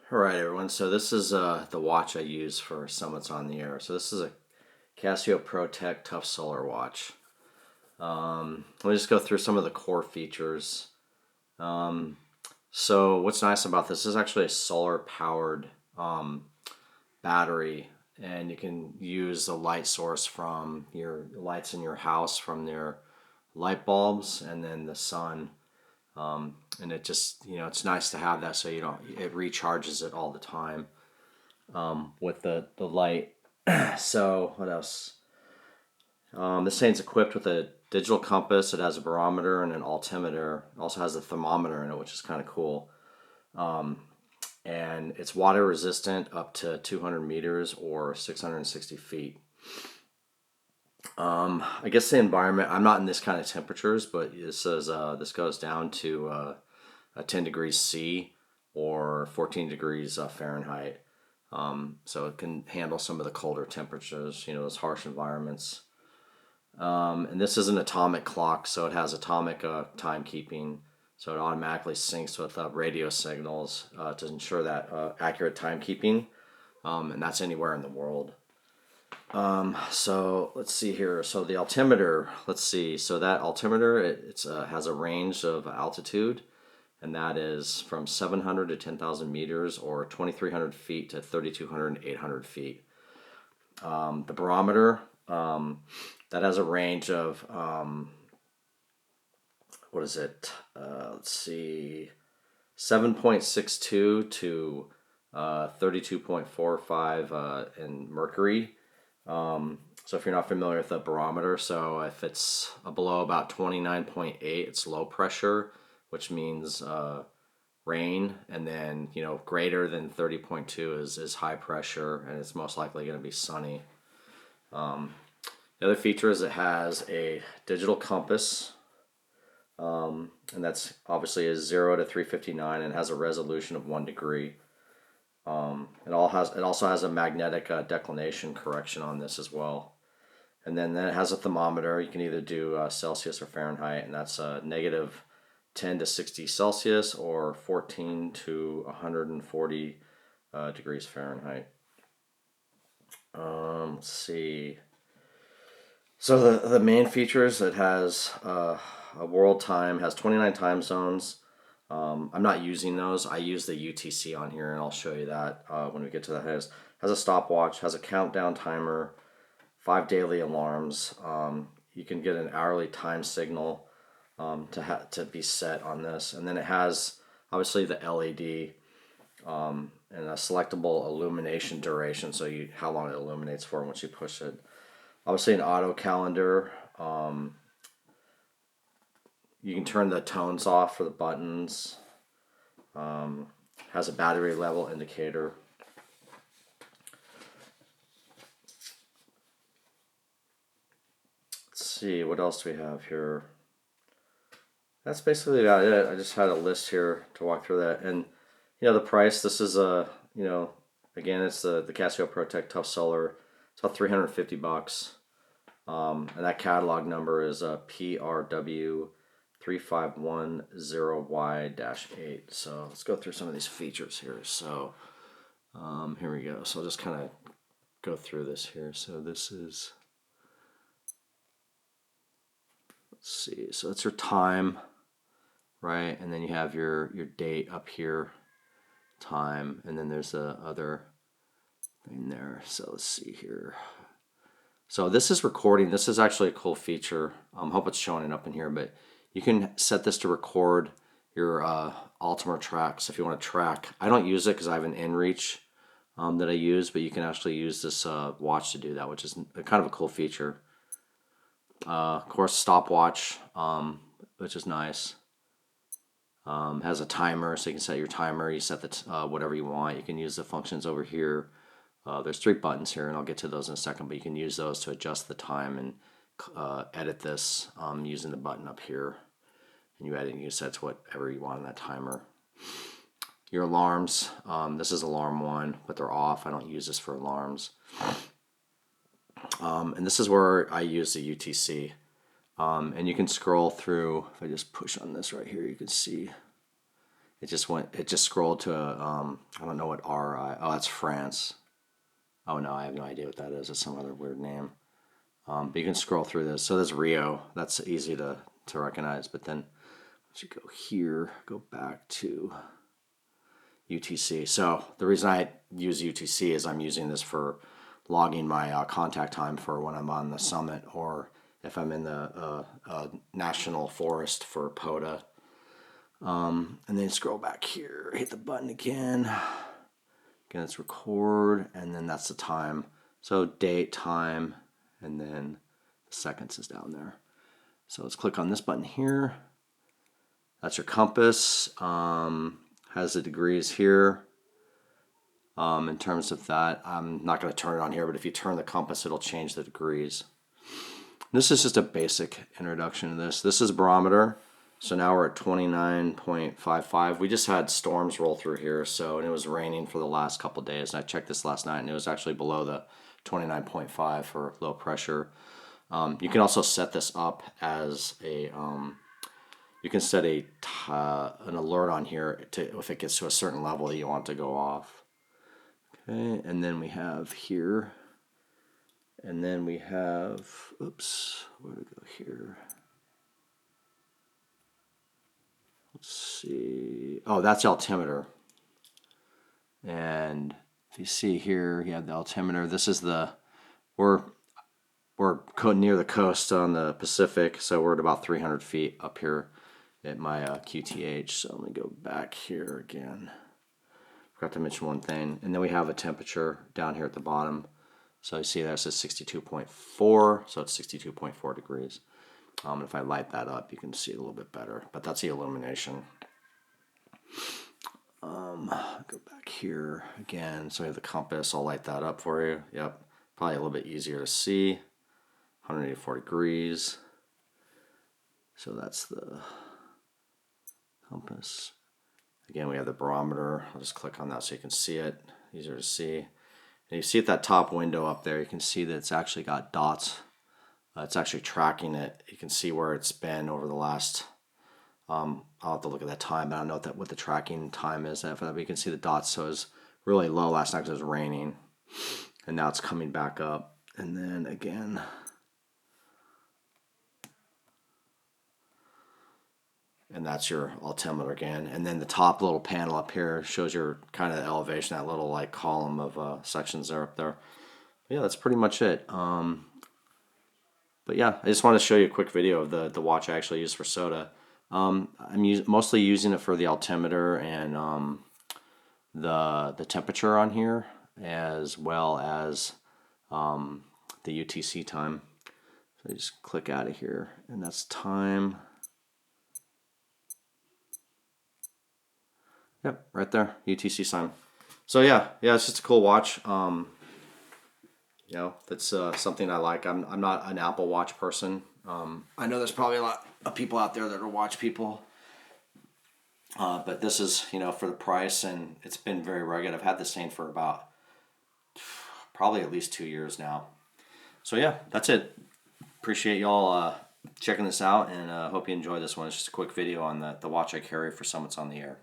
All right, everyone. So this is the watch I use for Summits on the Air. So this is a Casio ProTech Tough Solar watch. Let me just go through some of the core features. Um, so what's nice about this is actually a solar powered battery, and you can use the light source from your lights in your house from their light bulbs and then the sun. And it just, it's nice to have that so you don't, it recharges it all the time with the light. So, what else? This thing's equipped with a digital compass. It has a barometer and an altimeter. It also has a thermometer in it, which is kind of cool. And it's water resistant up to 200 meters or 660 feet. I guess the environment, I'm not in this kind of temperatures, but it says this goes down to 10 degrees C or 14 degrees Fahrenheit. So it can handle some of the colder temperatures, those harsh environments. And this is an atomic clock, so it has atomic timekeeping. So it automatically syncs with radio signals to ensure that accurate timekeeping, and that's anywhere in the world. So let's see here. So the altimeter, let's see. So that altimeter, it has a range of altitude, and that is from 700 to 10,000 meters or 2,300 feet to 3,200 and 800 feet. The barometer, that has a range of, what is it? Let's see, 7.62 to 32.45 in mercury. So if you're not familiar with the barometer, so if it's below about 29.8, it's low pressure, which means rain, and then greater than 30.2 is high pressure, and it's most likely going to be sunny. The other feature is it has a digital compass, and that's obviously is 0 to 359 and has a resolution of 1 degree. It also has a magnetic declination correction on this as well. And then it has a thermometer. You can either do Celsius or Fahrenheit, and that's negative 10 to 60 Celsius or 14 to 140 degrees Fahrenheit. Let's see. So the main features, it has a world time, has 29 time zones. I'm not using those. I use the UTC on here, and I'll show you that when we get to that. Has a stopwatch, has a countdown timer, 5 daily alarms. You can get an hourly time signal to be set on this, and then it has obviously the LED and a selectable illumination duration, so how long it illuminates for once you push it. Obviously, an auto calendar. You can turn the tones off for the buttons. Has a battery level indicator. Let's see, what else do we have here? That's basically about it. I just had a list here to walk through that. And, the price, this is again, it's the Casio ProTech Tough Solar. It's about $350. And that catalog number is PRW 3510Y-8. So let's go through some of these features here. So here we go. So I'll just kind of go through this here. So this is, let's see. So it's your time, right? And then you have your date up here, time, and then there's the other thing there. So let's see here. So this is recording. This is actually a cool feature. I hope it's showing it up in here, but you can set this to record your altimeter tracks if you want to track. I don't use it because I have an inReach that I use, but you can actually use this watch to do that, which is kind of a cool feature. Of course, stopwatch, which is nice. Has a timer, so you can set your timer. You set the whatever you want. You can use the functions over here. There's 3 buttons here, and I'll get to those in a second, but you can use those to adjust the time and edit this using the button up here. And you edit and you set to whatever you want on that timer. Your alarms, this is alarm 1, but they're off. I don't use this for alarms. And this is where I use the UTC. And you can scroll through, if I just push on this right here, you can see It just scrolled to a, I don't know what RI, oh, that's France. Oh no, I have no idea what that is. It's some other weird name. But you can scroll through this. So there's Rio. That's easy to recognize. But then once you go here, go back to UTC. So the reason I use UTC is I'm using this for logging my contact time for when I'm on the summit, or if I'm in the national forest for POTA. And then scroll back here, hit the button again. Again, it's record, and then that's the time. So date, time, and then the seconds is down there. So let's click on this button here. That's your compass. Has the degrees here. In terms of that, I'm not going to turn it on here, but if you turn the compass, it'll change the degrees. This is just a basic introduction to this. This is barometer. So now we're at 29.55. We just had storms roll through here, and it was raining for the last couple of days. And I checked this last night, and it was actually below the 29.5 for low pressure. You can also set this up as a, you can set an alert on here to if it gets to a certain level that you want to go off. Okay, and then we have here, and then we have, oops, where to go here? Let's see. Oh, that's altimeter. And if you see here, you have the altimeter. This is we're near the coast on the Pacific, so we're at about 300 feet up here at my QTH. So let me go back here again. Forgot to mention one thing. And then we have a temperature down here at the bottom. So you see that it says 62.4, so it's 62.4 degrees. If I light that up, you can see it a little bit better. But that's the illumination. Go back here again. So we have the compass. I'll light that up for you. Yep. Probably a little bit easier to see. 184 degrees. So that's the compass. Again, we have the barometer. I'll just click on that so you can see it. Easier to see. And you see at that top window up there, you can see that it's actually got dots. It's actually tracking it. You can see where it's been over the last, I'll have to look at that time, but I don't know what the tracking time is for that, but you can see the dots. So it was really low last night because it was raining, and now it's coming back up. And then again, and that's your altimeter again. And then the top little panel up here shows your kind of elevation, that little like column of sections there up there. But yeah, that's pretty much it. But yeah, I just want to show you a quick video of the watch I actually use for Sota. I'm mostly using it for the altimeter and the temperature on here, as well as the UTC time. So I just click out of here, and that's time. Yep, right there, UTC time. So yeah, it's just a cool watch. That's something I like. I'm not an Apple Watch person. I know there's probably a lot of people out there that are watch people. But this is, for the price, and it's been very rugged. I've had this thing for about probably at least 2 years now. So yeah, that's it. Appreciate y'all checking this out, and hope you enjoy this one. It's just a quick video on the watch I carry for Summits on the Air.